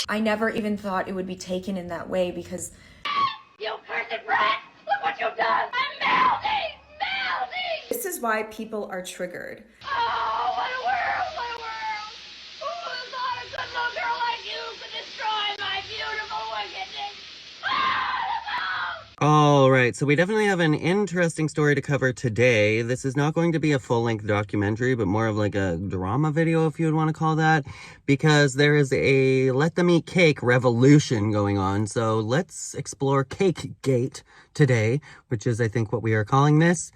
I never even thought it would be taken in that way because... You cursed brat! Look what you've done! I'm melting! Melting! This is why people are triggered. Oh, what a world! What a world! Who would have thought a good little girl like you could destroy my beautiful wickedness? Ah, the mouth! All right, so we definitely have an interesting story to cover today. This is not going to be a full-length documentary, but more of like a drama video, if you would want to call that, because there is a let them eat cake revolution going on. So let's explore Cakegate today, which is, I think, what we are calling this.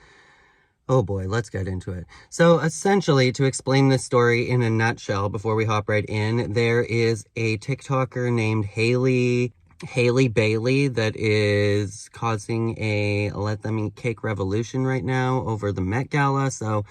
Oh boy, let's get into it. So essentially, to explain this story in a nutshell, before we hop right in, there is a TikToker named HALEYY Baleygh that is causing a let them eat cake revolution right now over the Met Gala. So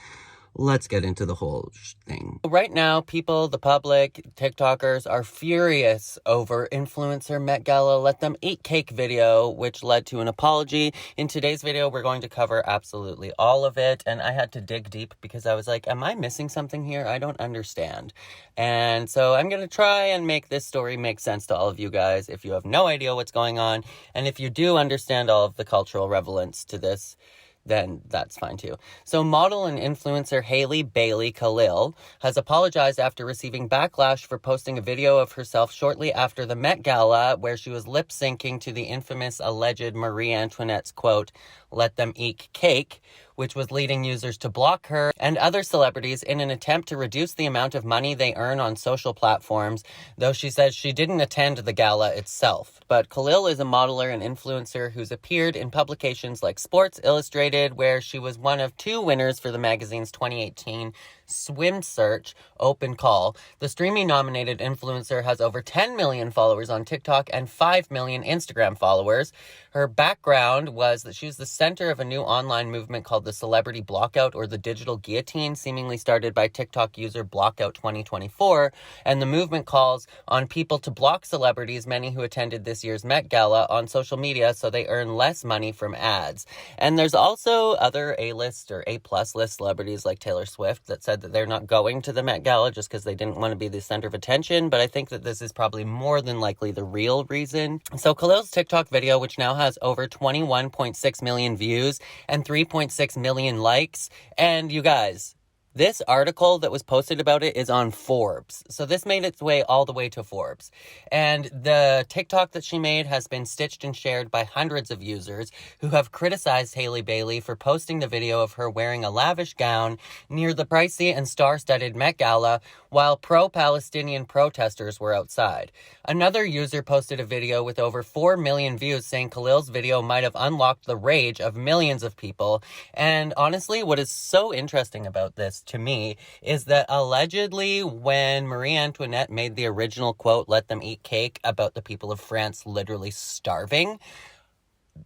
let's get into the whole thing. Right now, people, the public, TikTokers are furious over influencer Met Gala let them eat cake video, which led to an apology. In today's video, we're going to cover absolutely all of it. And I had to dig deep because I was like, am I missing something here? I don't understand. And so I'm going to try and make this story make sense to all of you guys if you have no idea what's going on. And if you do understand all of the cultural relevance to this, then that's fine too. So model and influencer HALEYY Baleygh has apologized after receiving backlash for posting a video of herself shortly after the Met Gala where she was lip-syncing to the infamous alleged Marie Antoinette's quote, "Let them eat cake," which was leading users to block her and other celebrities in an attempt to reduce the amount of money they earn on social platforms, though she says she didn't attend the gala itself. But Khalil is a modeler and influencer who's appeared in publications like Sports Illustrated, where she was one of 2 winners for the magazine's 2018 Swim Search Open Call. The streaming-nominated influencer has over 10 million followers on TikTok and 5 million Instagram followers. Her background was that she was the center of a new online movement called the Celebrity Blockout, or the Digital Guillotine, seemingly started by TikTok user Blockout 2024, and the movement calls on people to block celebrities, many who attended this year's Met Gala, on social media so they earn less money from ads. And there's also other A-list or A-plus list celebrities like Taylor Swift that said that they're not going to the Met Gala just because they didn't want to be the center of attention, but I think that this is probably more than likely the real reason. So Khalil's TikTok video, which now has over 21.6 million views and 3.6 million likes, and you guys, this article that was posted about it is on Forbes. So this made its way all the way to Forbes. And the TikTok that she made has been stitched and shared by hundreds of users who have criticized HALEYY Baleygh for posting the video of her wearing a lavish gown near the pricey and star-studded Met Gala while pro-Palestinian protesters were outside. Another user posted a video with over 4 million views saying Khalil's video might have unlocked the rage of millions of people. And honestly, what is so interesting about this to me is that allegedly when Marie Antoinette made the original quote, "Let them eat cake," about the people of France literally starving,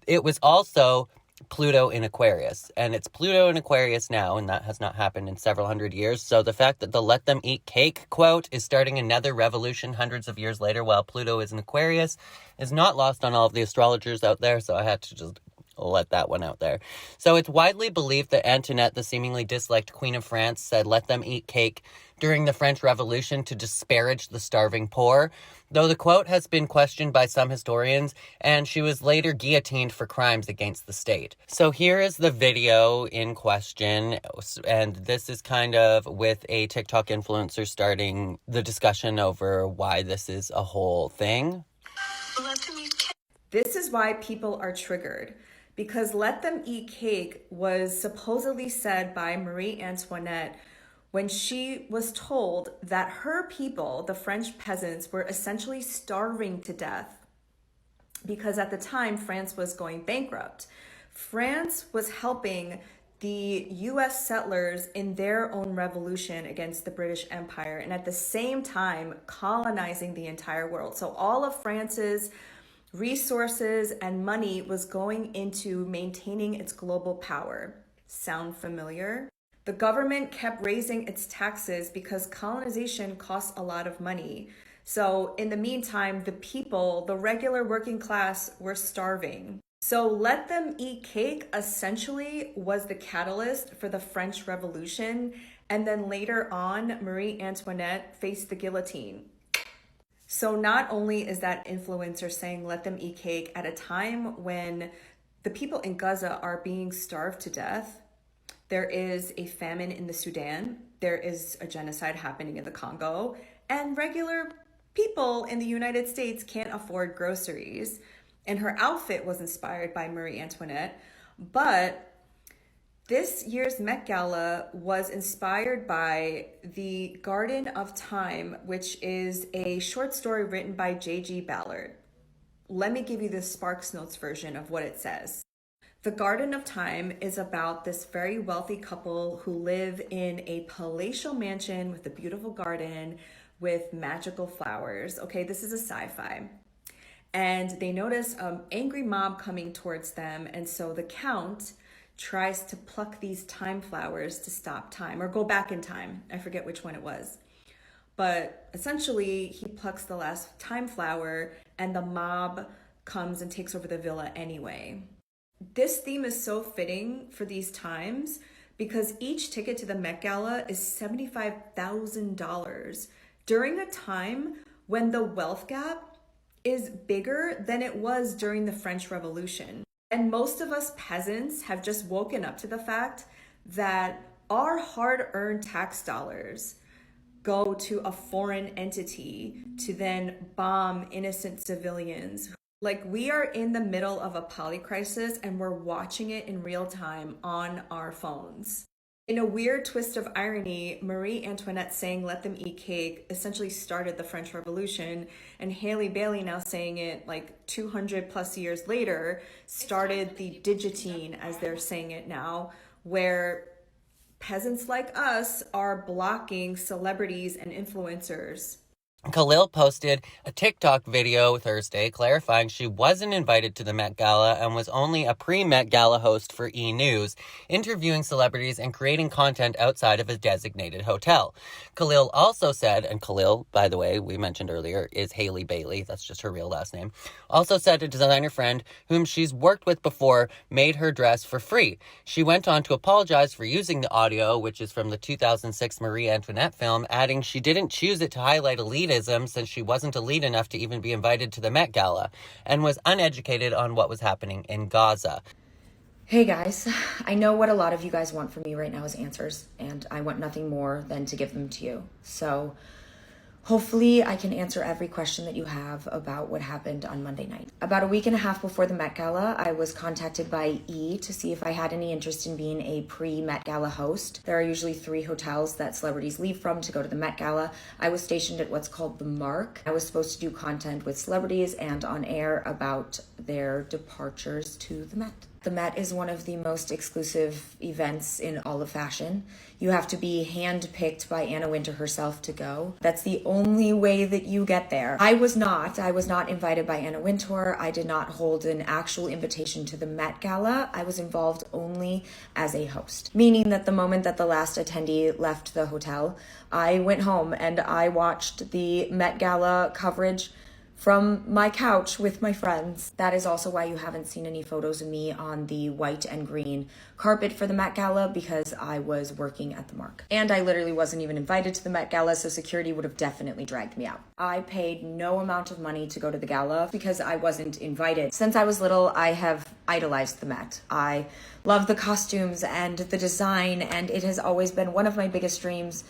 it was also Pluto in Aquarius, and it's Pluto in Aquarius now, and that has not happened in several hundred years. So the fact that the "let them eat cake" quote is starting another revolution hundreds of years later while Pluto is in Aquarius is not lost on all of the astrologers out there, so I had to just let that one out there. So it's widely believed that Antoinette, the seemingly disliked Queen of France, said "let them eat cake" during the French Revolution to disparage the starving poor, though the quote has been questioned by some historians, and she was later guillotined for crimes against the state. So here is the video in question, and this is kind of with a TikTok influencer starting the discussion over why this is a whole thing. This is why people are triggered. Because "let them eat cake" was supposedly said by Marie Antoinette when she was told that her people, the French peasants, were essentially starving to death because at the time France was going bankrupt. France was helping the US settlers in their own revolution against the British Empire, and at the same time colonizing the entire world. So all of France's resources and money was going into maintaining its global power. Sound familiar? The government kept raising its taxes because colonization costs a lot of money. So in the meantime, the people, the regular working class, were starving. So "let them eat cake" essentially was the catalyst for the French Revolution. And then later on, Marie Antoinette faced the guillotine. So not only is that influencer saying let them eat cake at a time when the people in Gaza are being starved to death, there is a famine in the Sudan, there is a genocide happening in the Congo, and regular people in the United States can't afford groceries. And her outfit was inspired by Marie Antoinette, but this year's Met Gala was inspired by The Garden of Time, which is a short story written by J.G. Ballard. Let me give you the Sparks Notes version of what it says. The Garden of Time is about this very wealthy couple who live in a palatial mansion with a beautiful garden with magical flowers. Okay, this is a sci-fi. And they notice an angry mob coming towards them, and so the Count tries to pluck these time flowers to stop time, or go back in time. I forget which one it was. But essentially, he plucks the last time flower, and the mob comes and takes over the villa anyway. This theme is so fitting for these times because each ticket to the Met Gala is $75,000 during a time when the wealth gap is bigger than it was during the French Revolution. And most of us peasants have just woken up to the fact that our hard-earned tax dollars go to a foreign entity to then bomb innocent civilians. Like, we are in the middle of a polycrisis and we're watching it in real time on our phones. In a weird twist of irony, Marie Antoinette saying let them eat cake essentially started the French Revolution, and Haley Bailey now saying it like 200 plus years later started the digitine, as they're saying it now, where peasants like us are blocking celebrities and influencers. Khalil posted a TikTok video Thursday clarifying she wasn't invited to the Met Gala and was only a pre-Met Gala host for E! News, interviewing celebrities and creating content outside of a designated hotel. Khalil also said, and Khalil, by the way, we mentioned earlier, is Haley Bailey, that's just her real last name, also said a designer friend whom she's worked with before made her dress for free. She went on to apologize for using the audio, which is from the 2006 Marie Antoinette film, adding she didn't choose it to highlight elitism since she wasn't elite enough to even be invited to the Met Gala and was uneducated on what was happening in Gaza. Hey guys, I know what a lot of you guys want from me right now is answers, and I want nothing more than to give them to you. So hopefully I can answer every question that you have about what happened on Monday night. About a week and a half before the Met Gala, I was contacted by E! To see if I had any interest in being a pre-Met Gala host. There are usually 3 hotels that celebrities leave from to go to the Met Gala. I was stationed at what's called the Mark. I was supposed to do content with celebrities and on air about their departures to the Met. The Met is one of the most exclusive events in all of fashion. You have to be handpicked by Anna Wintour herself to go. That's the only way that you get there. I was not invited by Anna Wintour. I did not hold an actual invitation to the Met Gala. I was involved only as a host, meaning that the moment that the last attendee left the hotel, I went home and I watched the Met Gala coverage from my couch with my friends. That is also why you haven't seen any photos of me on the white and green carpet for the Met Gala, because I was working at the Mark. And I literally wasn't even invited to the Met Gala, so security would have definitely dragged me out. I paid no amount of money to go to the gala because I wasn't invited. Since I was little, I have idolized the Met. I love the costumes and the design, and it has always been one of my biggest dreams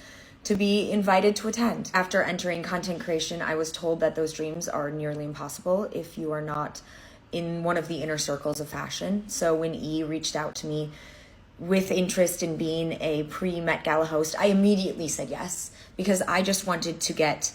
to be invited to attend. After entering content creation, I was told that those dreams are nearly impossible if you are not in one of the inner circles of fashion. So when E! reached out to me with interest in being a pre-Met Gala host, I immediately said yes, because I just wanted to get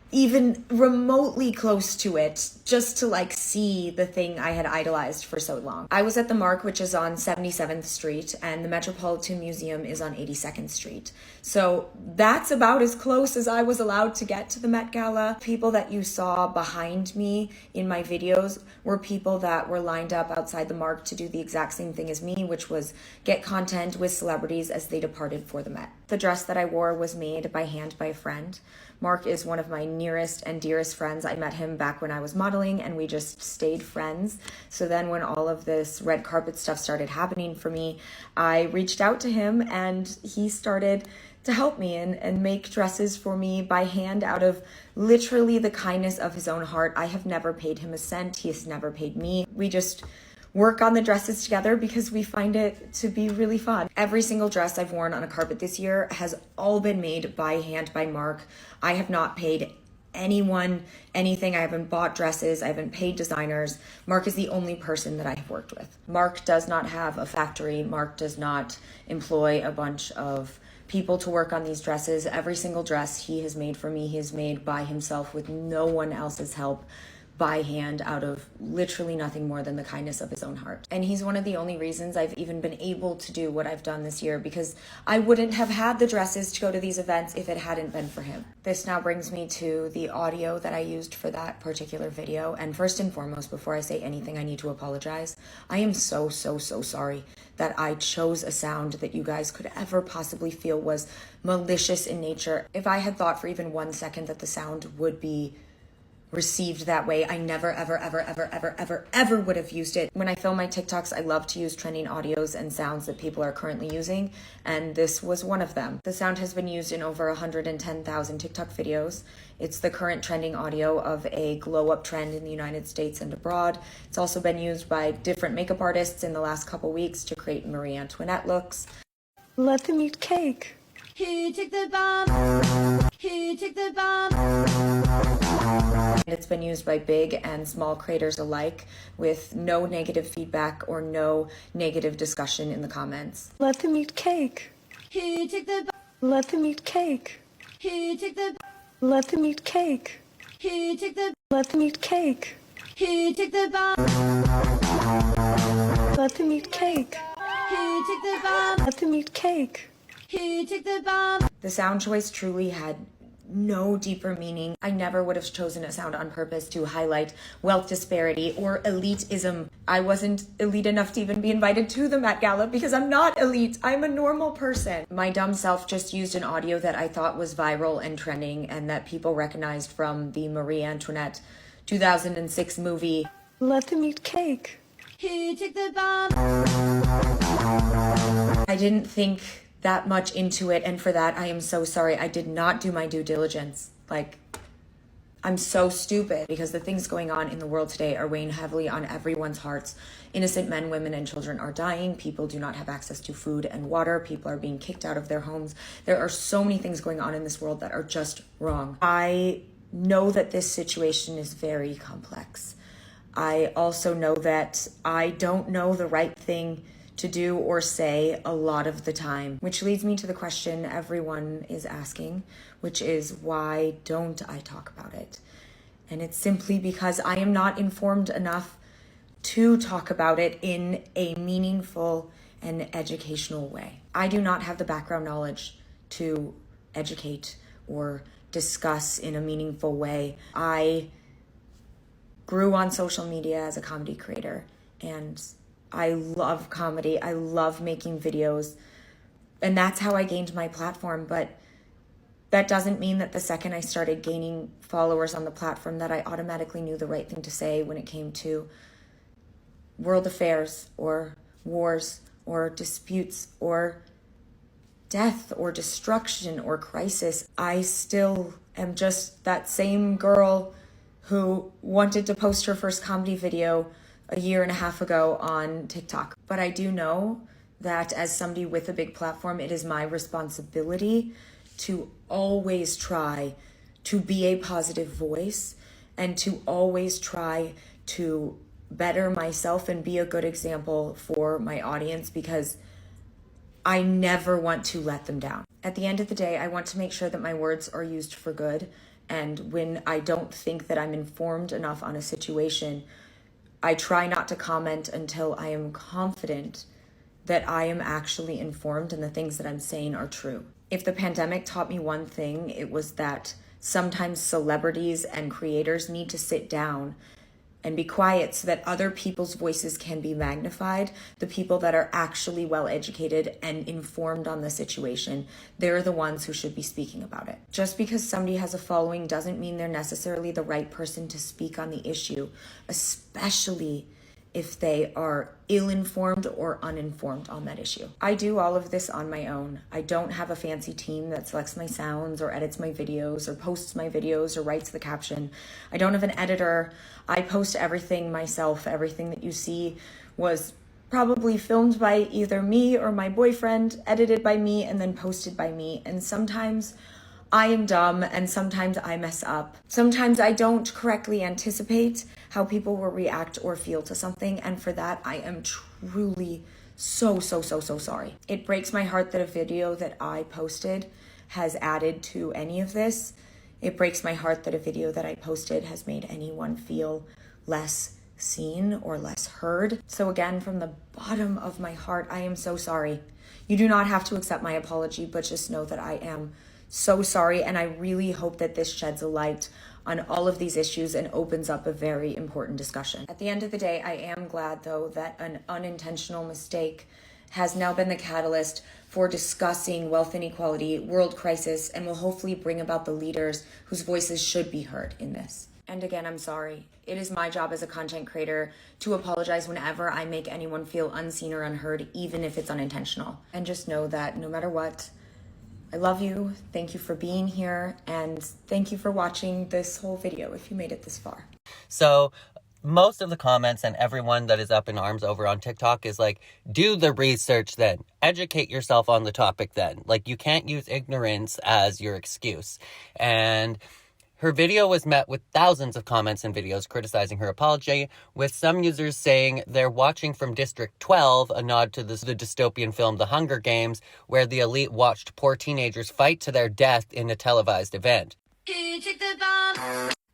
even remotely close to it, just to like see the thing I had idolized for so long. I was at the Mark, which is on 77th Street, and the Metropolitan Museum is on 82nd Street. So that's about as close as I was allowed to get to the Met Gala. People that you saw behind me in my videos were people that were lined up outside the Mark to do the exact same thing as me, which was get content with celebrities as they departed for the Met. The dress that I wore was made by hand by a friend. Mark is one of my nearest and dearest friends. I met him back when I was modeling and we just stayed friends. So then when all of this red carpet stuff started happening for me, I reached out to him and he started to help me and make dresses for me by hand out of literally the kindness of his own heart. I have never paid him a cent. He has never paid me. We just work on the dresses together because we find it to be really fun. Every single dress I've worn on a carpet this year has all been made by hand by Mark. I have not paid anyone anything. I haven't bought dresses. I haven't paid designers. Mark is the only person that I have worked with. Mark does not have a factory. Mark does not employ a bunch of people to work on these dresses. Every single dress he has made for me, he has made by himself with no one else's help, by hand, out of literally nothing more than the kindness of his own heart. And he's one of the only reasons I've even been able to do what I've done this year, because I wouldn't have had the dresses to go to these events if it hadn't been for him. This now brings me to the audio that I used for that particular video. And first and foremost, before I say anything, I need to apologize. I am so sorry that I chose a sound that you guys could ever possibly feel was malicious in nature. If I had thought for even 1 second that the sound would be received that way, I never, ever would have used it. When I film my TikToks, I love to use trending audios and sounds that people are currently using, and this was one of them. The sound has been used in over 110,000 TikTok videos. It's the current trending audio of a glow-up trend in the United States and abroad. It's also been used by different makeup artists in the last couple weeks to create Marie Antoinette looks. Let them eat cake. He took the bomb. He took the bomb. It's been used by big and small creators alike with no negative feedback or no negative discussion in the comments. Let them eat cake. He took the bomb. Let them eat cake. He took the bomb. Let them eat cake. He took the Let them eat cake. He took the bomb. Let them eat cake. He took the bomb. Let them eat cake. He took the bomb. The sound choice truly had no deeper meaning. I never would have chosen a sound on purpose to highlight wealth disparity or elitism. I wasn't elite enough to even be invited to the Met Gala because I'm not elite. I'm a normal person. My dumb self just used an audio that I thought was viral and trending and that people recognized from the Marie Antoinette 2006 movie. Let them eat cake. He took the bomb. I didn't think that much into it, and for that I am so sorry. I did not do my due diligence. I'm so stupid because the things going on in the world today are weighing heavily on everyone's hearts. Innocent men, women, and children are dying. People do not have access to food and water. People are being kicked out of their homes. There are so many things going on in this world that are just wrong. I know that this situation is very complex. I also know that I don't know the right thing to do or say a lot of the time, which leads me to the question everyone is asking, which is, why don't I talk about it? And it's simply because I am not informed enough to talk about it in a meaningful and educational way. I do not have the background knowledge to educate or discuss in a meaningful way. I grew on social media as a comedy creator, and I love comedy. I love making videos, and that's how I gained my platform. But that doesn't mean that the second I started gaining followers on the platform that I automatically knew the right thing to say when it came to world affairs or wars or disputes or death or destruction or crisis. I still am just that same girl who wanted to post her first comedy video a year and a half ago on TikTok. But I do know that as somebody with a big platform, it is my responsibility to always try to be a positive voice and to always try to better myself and be a good example for my audience, because I never want to let them down. At the end of the day, I want to make sure that my words are used for good. And when I don't think that I'm informed enough on a situation, I try not to comment until I am confident that I am actually informed and the things that I'm saying are true. If the pandemic taught me one thing, it was that sometimes celebrities and creators need to sit down and be quiet so that other people's voices can be magnified. The people that are actually well educated and informed on the situation, they're the ones who should be speaking about it. Just because somebody has a following doesn't mean they're necessarily the right person to speak on the issue, especially if they are ill-informed or uninformed on that issue. I do all of this on my own. I don't have a fancy team that selects my sounds or edits my videos or posts my videos or writes the caption. I don't have an editor. I post everything myself. Everything that you see was probably filmed by either me or my boyfriend, edited by me, and then posted by me. And sometimes I am dumb and sometimes I mess up. Sometimes I don't correctly anticipate how people will react or feel to something. And for that, I am truly so sorry. It breaks my heart that a video that I posted has added to any of this. It breaks my heart that a video that I posted has made anyone feel less seen or less heard. So again, from the bottom of my heart, I am so sorry. You do not have to accept my apology, but just know that I am so sorry, and I really hope that this sheds a light on all of these issues and opens up a very important discussion. At the end of the day, I am glad, though, that an unintentional mistake has now been the catalyst for discussing wealth inequality, world crisis, and will hopefully bring about the leaders whose voices should be heard in this. And again, I'm sorry. It is my job as a content creator to apologize whenever I make anyone feel unseen or unheard, even if it's unintentional. And just know that no matter what, I love you, thank you for being here, and thank you for watching this whole video if you made it this far. So most of the comments and everyone that is up in arms over on TikTok is like, do the research then. Educate yourself on the topic then. Like, you can't use ignorance as your excuse. And her video was met with thousands of comments and videos criticizing her apology, with some users saying they're watching from District 12, a nod to the dystopian film The Hunger Games, where the elite watched poor teenagers fight to their death in a televised event.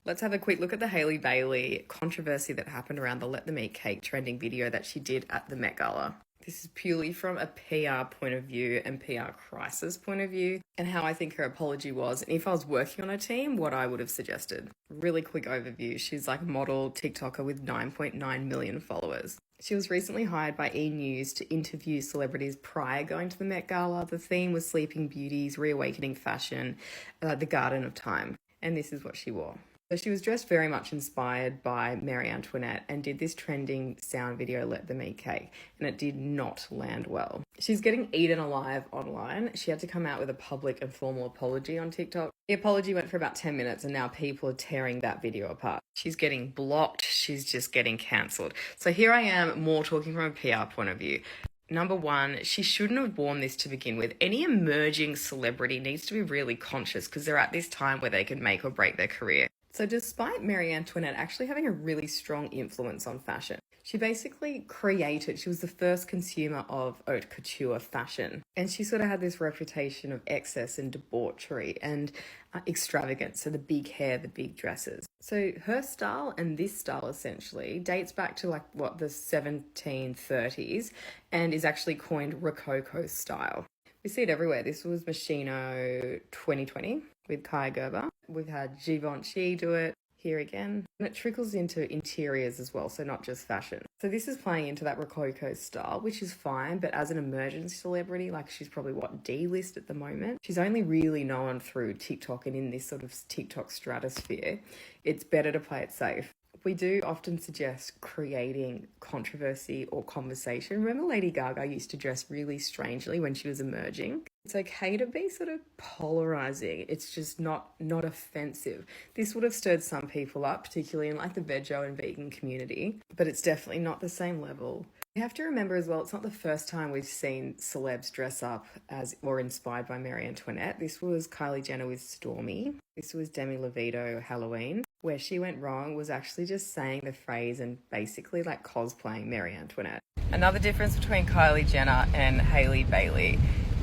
Let's have a quick look at the Haley Bailey controversy that happened around the Let Them Eat Cake trending video that she did at the Met Gala. This is purely from a PR point of view and PR crisis point of view, and how I think her apology was, and if I was working on a team, what I would have suggested. Really quick overview. She's like a model TikToker with 9.9 million followers. She was recently hired by E! News to interview celebrities prior going to the Met Gala. The theme was Sleeping Beauties, Reawakening Fashion, the Garden of Time. And this is what she wore. So she was dressed very much inspired by Marie Antoinette and did this trending sound video, Let Them Eat Cake, and it did not land well. She's getting eaten alive online. She had to come out with a public and formal apology on TikTok. The apology went for about 10 minutes and now people are tearing that video apart. She's getting blocked. She's just getting cancelled. So here I am, more talking from a PR point of view. Number one, she shouldn't have worn this to begin with. Any emerging celebrity needs to be really conscious because they're at this time where they can make or break their career. So despite Marie Antoinette actually having a really strong influence on fashion, she basically she was the first consumer of haute couture fashion. And she sort of had this reputation of excess and debauchery and extravagance. So the big hair, the big dresses. So her style and this style essentially dates back to the 1730s and is actually coined Rococo style. We see it everywhere. This was Moschino 2020 with Kai Gerber. We've had Givenchy do it here again. And it trickles into interiors as well, so not just fashion. So this is playing into that Rococo style, which is fine, but as an emerging celebrity, she's probably D-list at the moment. She's only really known through TikTok and in this sort of TikTok stratosphere. It's better to play it safe. We do often suggest creating controversy or conversation. Remember Lady Gaga used to dress really strangely when she was emerging? It's okay to be sort of polarizing. It's just not offensive. This would have stirred some people up, particularly in the veggie and vegan community, but it's definitely not the same level. You have to remember as well, it's not the first time we've seen celebs dress up as or inspired by Marie Antoinette. This was Kylie Jenner with Stormy. This was Demi Lovato, Halloween. Where she went wrong was actually just saying the phrase and basically cosplaying Marie Antoinette. Another difference between Kylie Jenner and Haley Bailey,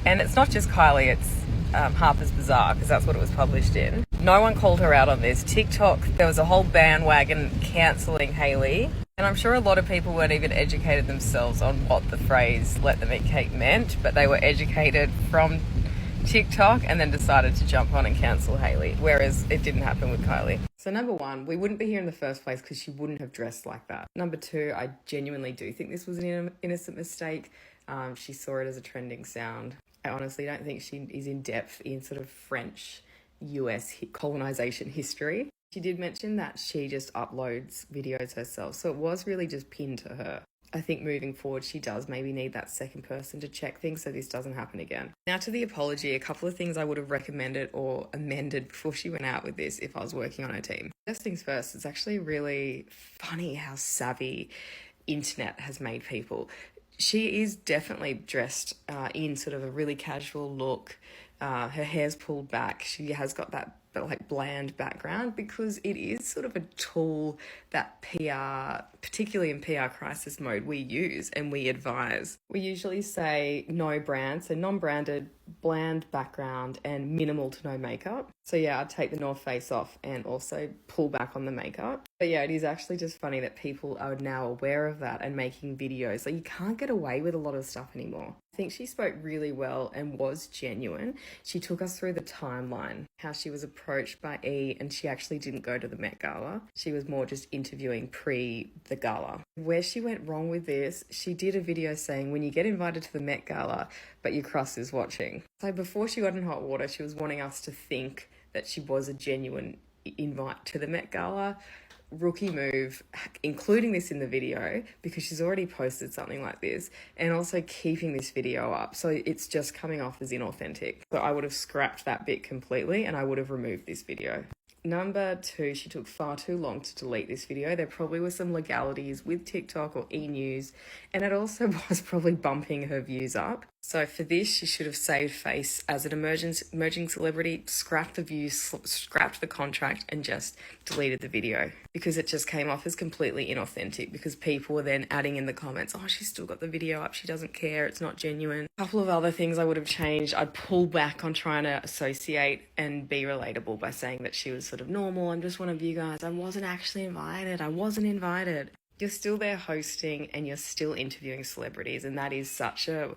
and it's not just Kylie, it's Harper's Bazaar, because that's what it was published in. No one called her out on this. TikTok, there was a whole bandwagon cancelling Haley. And I'm sure a lot of people weren't even educated themselves on what the phrase "let them eat cake" meant, but they were educated from TikTok and then decided to jump on and cancel Haley, whereas it didn't happen with Kylie. So number one, we wouldn't be here in the first place because she wouldn't have dressed like that. Number two, I genuinely do think this was an innocent mistake. She saw it as a trending sound. I honestly don't think she is in depth in sort of French US colonization history. She did mention that she just uploads videos herself, so it was really just pinned to her. I think moving forward, she does maybe need that second person to check things so this doesn't happen again. Now to the apology, a couple of things I would have recommended or amended before she went out with this if I was working on her team. First things first, it's actually really funny how savvy internet has made people. She is definitely dressed in sort of a really casual look. Her hair's pulled back. She has got that like bland background because it is sort of a tool that PR, particularly in PR crisis mode, we use and we advise. We usually say no brand, so non-branded, bland background and minimal to no makeup. So yeah, I'd take the North Face off and also pull back on the makeup. But yeah, it is actually just funny that people are now aware of that and making videos. Like you can't get away with a lot of stuff anymore. I think she spoke really well and was genuine. She took us through the timeline, how she was approached by E and she actually didn't go to the Met Gala. She was more just interviewing pre the gala. Where she went wrong with this, she did a video saying when you get invited to the Met Gala, but your crush is watching. So before she got in hot water, she was wanting us to think that she was a genuine invite to the Met Gala. Rookie move, including this in the video because she's already posted something like this and also keeping this video up. So it's just coming off as inauthentic. So I would have scrapped that bit completely and I would have removed this video. Number 2, she took far too long to delete this video. There probably were some legalities with TikTok or e-news, and it also was probably bumping her views up. So for this, she should have saved face as an emerging celebrity, scrapped the views, scrapped the contract, and just deleted the video because it just came off as completely inauthentic because people were then adding in the comments, oh, she's still got the video up, she doesn't care, it's not genuine. A couple of other things I would have changed. I'd pull back on trying to associate and be relatable by saying that she was sort of normal. I'm just one of you guys. I wasn't actually invited. I wasn't invited. You're still there hosting and you're still interviewing celebrities, and that is such a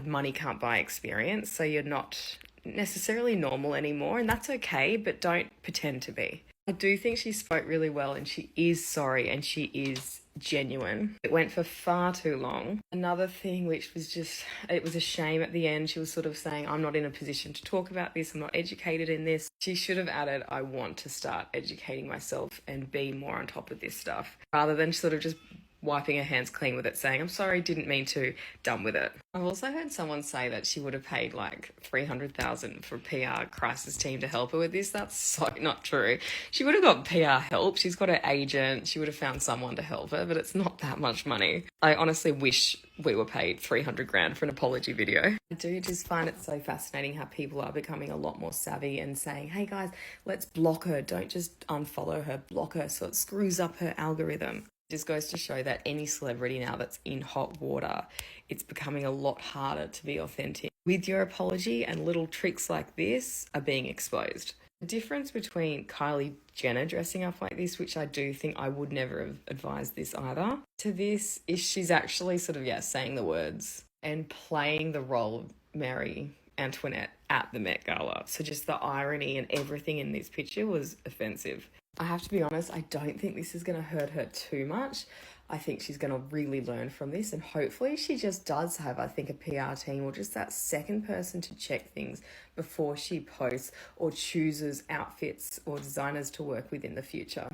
money can't buy experience. So you're not necessarily normal anymore, and that's okay, but don't pretend to be. I do think she spoke really well and she is sorry and she is genuine. It went for far too long. Another thing which was just, it was a shame at the end. She was sort of saying, I'm not in a position to talk about this. I'm not educated in this. She should have added, I want to start educating myself and be more on top of this stuff rather than sort of just wiping her hands clean with it, saying, I'm sorry, didn't mean to, done with it. I've also heard someone say that she would have paid like $300,000 for a PR crisis team to help her with this. That's so not true. She would have got PR help. She's got an agent. She would have found someone to help her, but it's not that much money. I honestly wish we were paid $300,000 for an apology video. I do just find it so fascinating how people are becoming a lot more savvy and saying, hey guys, let's block her. Don't just unfollow her, block her so it screws up her algorithm. Just goes to show that any celebrity now that's in hot water, it's becoming a lot harder to be authentic. With your apology and little tricks like this are being exposed. The difference between Kylie Jenner dressing up like this, which I do think I would never have advised this either, to this is she's actually sort of, saying the words and playing the role of Mary Antoinette at the Met Gala. So just the irony and everything in this picture was offensive. I have to be honest, I don't think this is going to hurt her too much. I think she's going to really learn from this, and hopefully she just does have, I think, a PR team or just that second person to check things before she posts or chooses outfits or designers to work with in the future.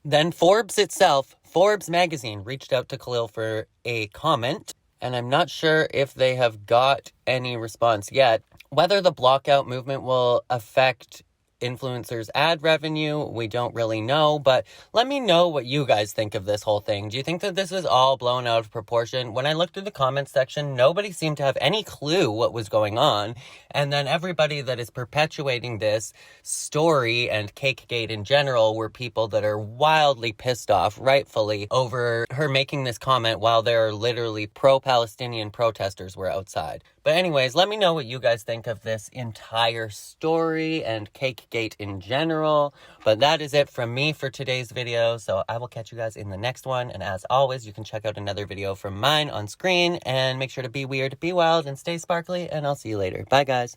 Then Forbes itself, Forbes magazine, reached out to Khalil for a comment, and I'm not sure if they have got any response yet. Whether the blockout movement will affect influencers' ad revenue, we don't really know, but let me know what you guys think of this whole thing. Do you think that this is all blown out of proportion? When I looked through the comments section, nobody seemed to have any clue what was going on, and then everybody that is perpetuating this story and Cakegate in general were people that are wildly pissed off, rightfully, over her making this comment while there are literally pro-Palestinian protesters were outside. But anyways, let me know what you guys think of this entire story and Cakegate in general. But that is it from me for today's video. So I will catch you guys in the next one. And as always, you can check out another video from mine on screen. And make sure to be weird, be wild, and stay sparkly. And I'll see you later. Bye, guys.